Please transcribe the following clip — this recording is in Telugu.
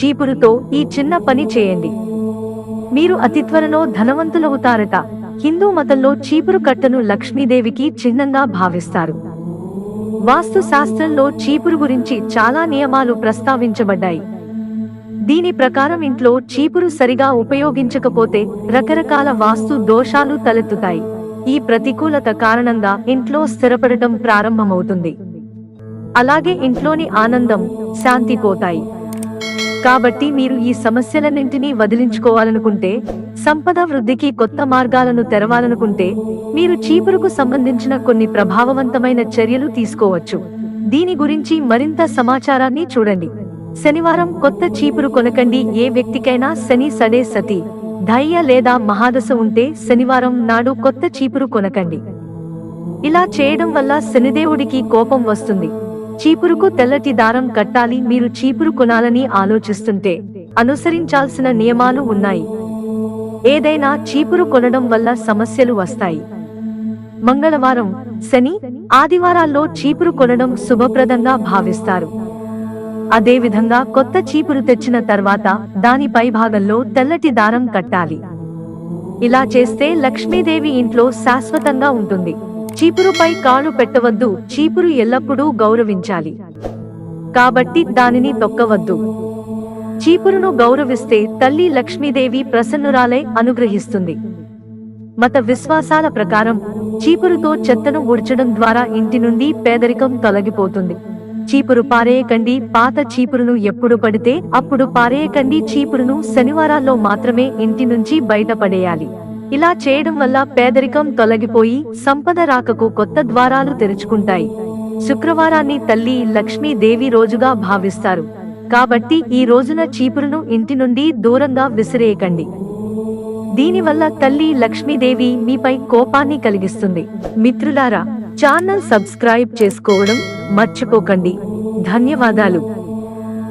చీపురుతో ఈ చిన్న పని చేయండి. మీరు అతి త్వరలో ధనవంతులవుతారట. హిందూ మతంలో చీపురు కట్టను లక్ష్మీదేవికి చిహ్నంగా భావిస్తారు. వాస్తు శాస్త్రంలో చీపురు గురించి చాలా నియమాలు ప్రస్తావించబడ్డాయి. దీని ప్రకారం ఇంట్లో చీపురు సరిగా ఉపయోగించకపోతే రకరకాల వాస్తు దోషాలు తలెత్తుతాయి. ఈ ప్రతికూలత కారణంగా ఇంట్లో స్థిరపడటం ప్రారంభమవుతుంది. అలాగే ఇంట్లోని ఆనందం, శాంతి పోతాయి. కాబట్టి మీరు ఈ సమస్యలన్నింటినీ వదిలించుకోవాలనుకుంటే, సంపద వృద్ధికి కొత్త మార్గాలను తెరవాలనుకుంటే, మీరు చీపురుకు సంబంధించిన కొన్ని ప్రభావవంతమైన చర్యలు తీసుకోవచ్చు. దీని గురించి మరింత సమాచారాన్ని చూడండి. శనివారం కొత్త చీపురు కొనకండి. ఏ వ్యక్తికైనా శని సడే సతి ధైర్య లేదా మహాదశ ఉంటే శనివారం నాడు కొత్త చీపురు కొనకండి. ఇలా చేయడం వల్ల శనిదేవుడికి కోపం వస్తుంది. చీపురుకు తెల్లటి దారం కట్టాలి. మీరు చీపురు కొనాలని ఆలోచిస్తుంటే అనుసరించాల్సిన నియమాలు ఉన్నాయి. ఏదైనా చీపురు కొనడం వల్ల సమస్యలు వస్తాయి. మంగళవారం, శని, ఆదివారాల్లో చీపురు కొనడం శుభప్రదంగా భావిస్తారు. అదేవిధంగా కొత్త చీపురు తెచ్చిన తర్వాత దాని పై భాగంలో తెల్లటి దారం కట్టాలి. ఇలా చేస్తే లక్ష్మీదేవి ఇంట్లో శాశ్వతంగా ఉంటుంది. చీపురుపై కాలు పెట్టవద్దు. చీపురు ఎల్లప్పుడూ గౌరవించాలి, కాబట్టి దానిని తొక్కవద్దు. చీపురును గౌరవిస్తే తల్లి లక్ష్మీదేవి ప్రసన్నురాలై అనుగ్రహిస్తుంది. మత విశ్వాసాల ప్రకారం చీపురుతో చెత్తను ఊడ్చడం ద్వారా ఇంటి నుండి పేదరికం తొలగిపోతుంది. చీపురు పారేయకండి. పాత చీపురును ఎప్పుడు పడితే అప్పుడు పారేయకండి. చీపురును శనివారాల్లో మాత్రమే ఇంటి నుంచి బయటపడేయాలి. ఇలా చేయడం వల్ల పేదరికం తొలగిపోయి సంపద రాకకు కొత్త ద్వారాలు తెరుచుకుంటాయి. శుక్రవారాన్ని తల్లి లక్ష్మీదేవి రోజుగా భావిస్తారు. కాబట్టి ఈ రోజున చీపురును ఇంటి నుండి దూరంగా విసిరేయకండి. దీనివల్ల తల్లి లక్ష్మీదేవి మీపై కోపాన్ని కలిగిస్తుంది. మిత్రులారా, ఛానల్ సబ్స్క్రైబ్ చేసుకోవడం మర్చిపోకండి. ధన్యవాదాలు.